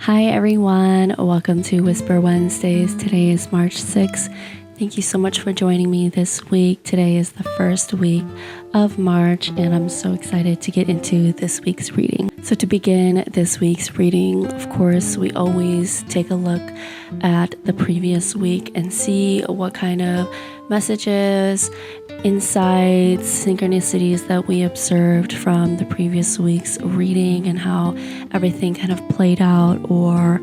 Hi everyone, welcome to Whisper Wednesdays. Today is March 6th. Thank you so much for joining me this week. Today is the first week of March and I'm so excited to get into this week's reading. So to begin this week's reading, of course, we always take a look at the previous week and see what kind of messages, insights, synchronicities that we observed from the previous week's reading and how everything kind of played out, or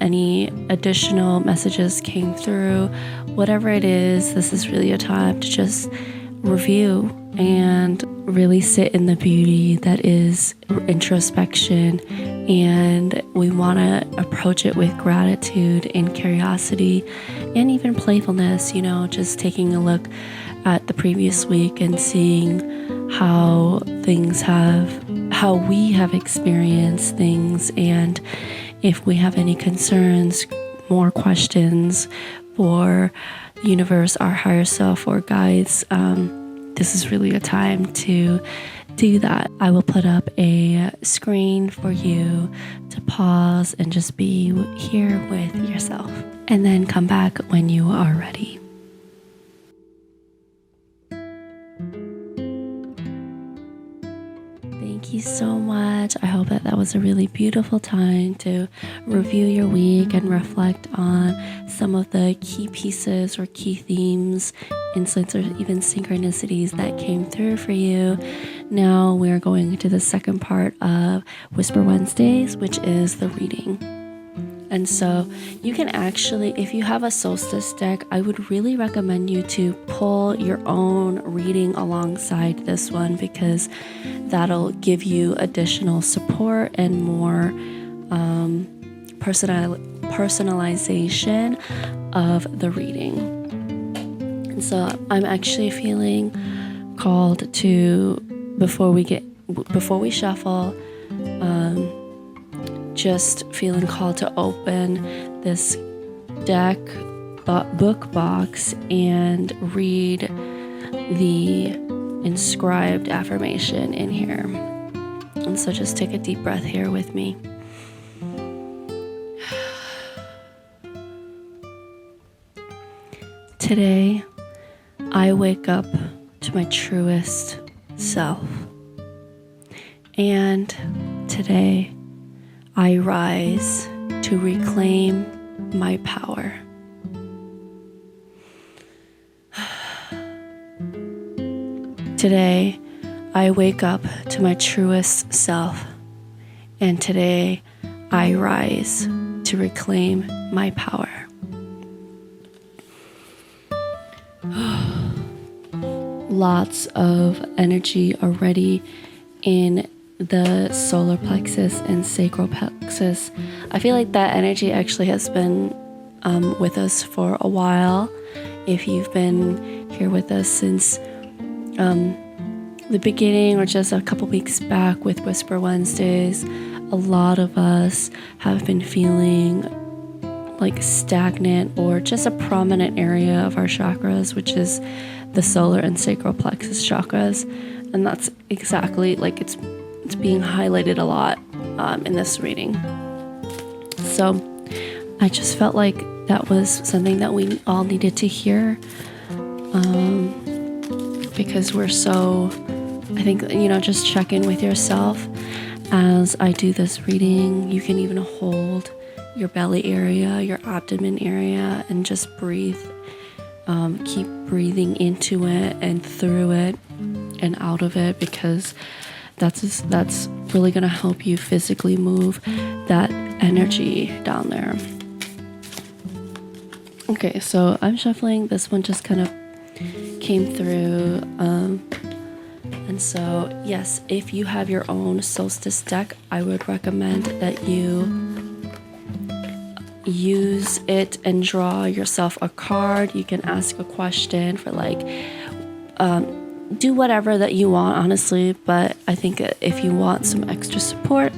any additional messages came through. Whatever it is, this is really a time to just review and really sit in the beauty that is introspection. And we want to approach it with gratitude and curiosity and even playfulness, just taking a look at the previous week and seeing how we have experienced things, and if we have any concerns, more questions for the universe, our higher self, or guides, this is really a time to do that. I will put up a screen for you to pause and just be here with yourself, and then come back when you are ready. Thank you so much. I hope that was a really beautiful time to review your week and reflect on some of the key pieces or key themes, insights, or even synchronicities that came through for you. Now we're going into the second part of Whisper Wednesdays, which is the reading. And so you can actually, if you have a solstice deck, I would really recommend you to pull your own reading alongside this one, because that'll give you additional support and more personalization of the reading. And so I'm actually feeling called to, before we shuffle, just feeling called to open this deck book box and read the inscribed affirmation in here. And so just take a deep breath here with me. Today, I wake up to my truest self. And today, I rise to reclaim my power. Today, I wake up to my truest self, and today, I rise to reclaim my power. Lots of energy already in the solar plexus and sacral plexus. I feel like that energy actually has been with us for a while. If you've been here with us since the beginning, or just a couple weeks back with Whisper Wednesdays, a lot of us have been feeling like stagnant, or just a prominent area of our chakras, which is the solar and sacral plexus chakras. And that's exactly like it's being highlighted a lot in this reading. So I just felt like that was something that we all needed to hear, because we're so, I think, just check in with yourself. As I do this reading, you can even hold your belly area, your abdomen area, and just breathe. Keep breathing into it and through it and out of it, because that's really going to help you physically move that energy down there. Okay, so I'm shuffling. This one just kind of came through. And so, yes, if you have your own solstice deck, I would recommend that you use it and draw yourself a card. You can ask a question for do whatever that you want, honestly, but I think if you want some extra support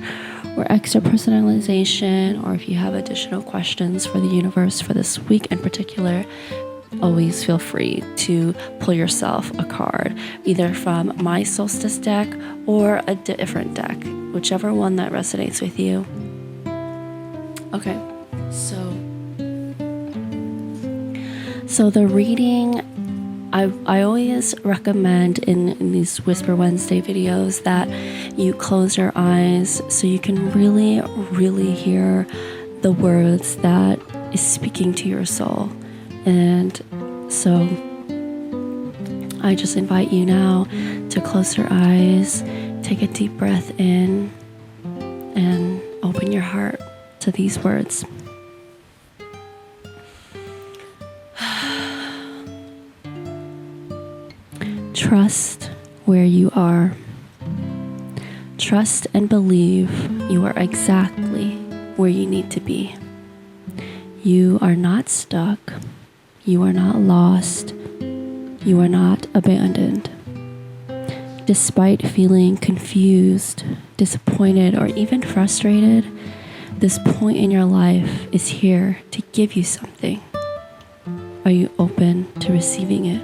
or extra personalization, or if you have additional questions for the universe for this week in particular, always feel free to pull yourself a card, either from my solstice deck or a different deck, whichever one that resonates with you. Okay, so the reading, I always recommend in these Whisper Wednesday videos that you close your eyes so you can really, really hear the words that is speaking to your soul. And so I just invite you now to close your eyes, take a deep breath in, and open your heart to these words. Trust where you are. Trust and believe you are exactly where you need to be. You are not stuck. You are not lost. You are not abandoned. Despite feeling confused, disappointed, or even frustrated, this point in your life is here to give you something. Are you open to receiving it?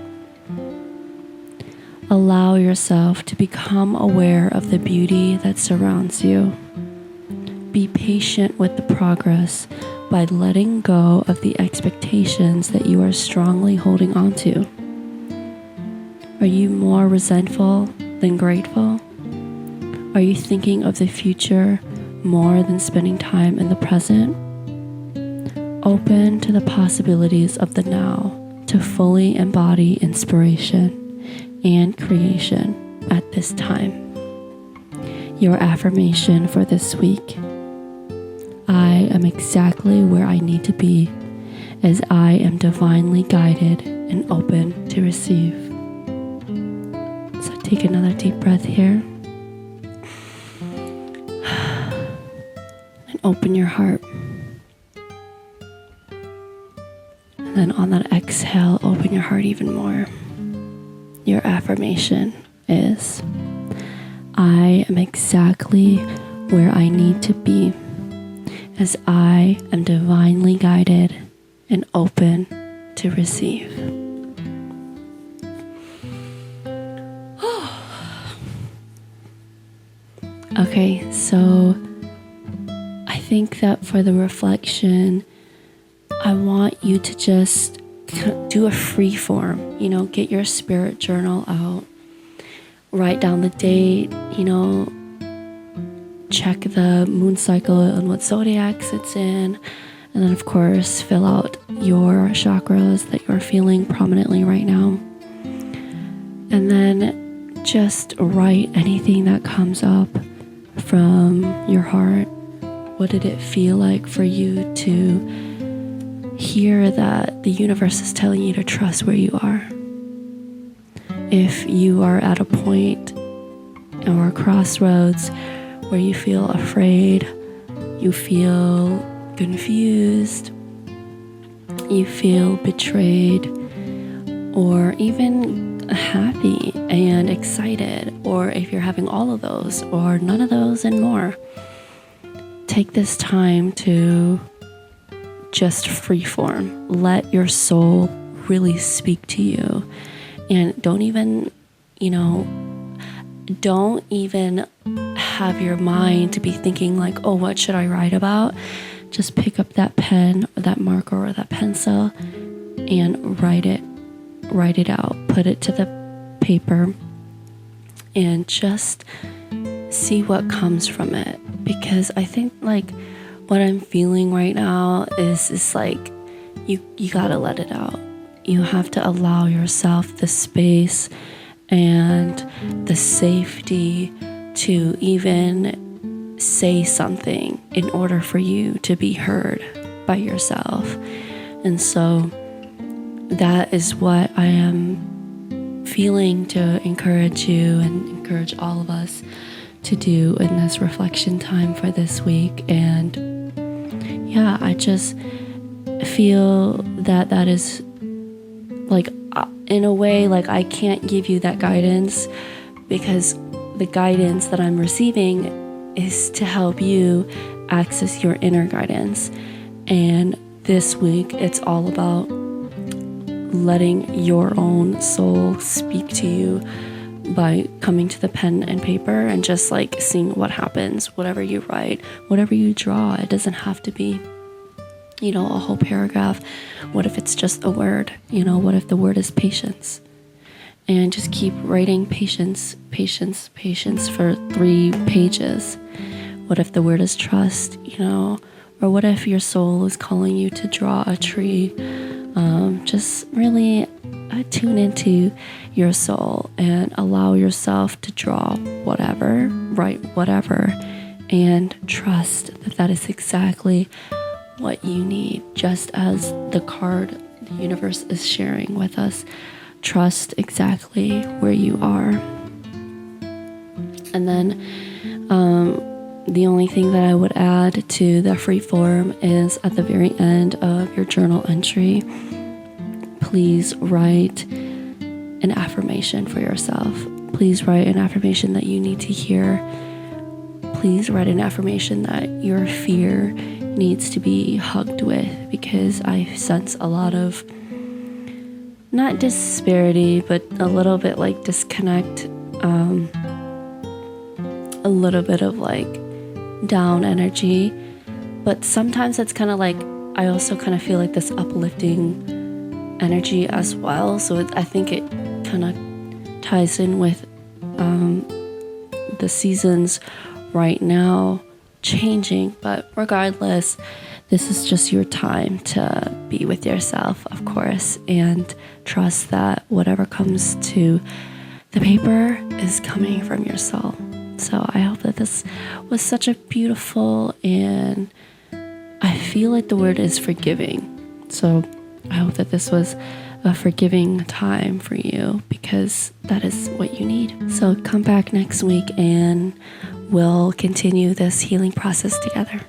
Allow yourself to become aware of the beauty that surrounds you. Be patient with the progress by letting go of the expectations that you are strongly holding on to. Are you more resentful than grateful? Are you thinking of the future more than spending time in the present? Open to the possibilities of the now to fully embody inspiration and creation at this time. Your affirmation for this week: I am exactly where I need to be as I am divinely guided and open to receive. So take another deep breath here and open your heart. And then on that exhale, open your heart even more. Your affirmation is: I am exactly where I need to be as I am divinely guided and open to receive. Okay, so I think that for the reflection, I want you to just do a free form, get your spirit journal out, write down the date, check the moon cycle and what zodiacs it's in, and then of course fill out your chakras that you're feeling prominently right now. And then just write anything that comes up from your heart. What did it feel like for you to hear that the universe is telling you to trust where you are? If you are at a point or a crossroads where you feel afraid, you feel confused, you feel betrayed, or even happy and excited, or if you're having all of those or none of those and more, take this time to just freeform. Let your soul really speak to you. And don't even have your mind to be thinking like, oh, what should I write about? Just pick up that pen or that marker or that pencil and write it out. Put it to the paper and just see what comes from it. Because I think like what I'm feeling right now is like you gotta let it out. You have to allow yourself the space and the safety to even say something in order for you to be heard by yourself. And so that is what I am feeling to encourage you and encourage all of us to do in this reflection time for this week. And yeah, I just feel that is like, in a way, like I can't give you that guidance because the guidance that I'm receiving is to help you access your inner guidance. And this week, it's all about letting your own soul speak to you by coming to the pen and paper and just like seeing what happens. Whatever you write, whatever you draw, it doesn't have to be a whole paragraph? What if it's just a word? What if the word is patience? And just keep writing patience, patience, patience for 3 pages. What if the word is trust, or what if your soul is calling you to draw a tree? Just really tune into your soul and allow yourself to draw whatever, write whatever, and trust that that is exactly what you need, just as the card the universe is sharing with us. Trust exactly where you are. And then the only thing that I would add to the free form is at the very end of your journal entry, please write an affirmation for yourself. Please write an affirmation that you need to hear. Please write an affirmation that your fear needs to be hugged with, because I sense a lot of, not disparity, but a little bit like disconnect, a little bit of like down energy. But sometimes it's kind of like, I also kind of feel like this uplifting energy as well. So I think it kind of ties in with the seasons right now changing. But regardless, this is just your time to be with yourself, of course, and trust that whatever comes to the paper is coming from your soul. So I hope that this was such a beautiful, and I feel like the word is forgiving. So I hope that this was a forgiving time for you, because that is what you need. So come back next week and we'll continue this healing process together.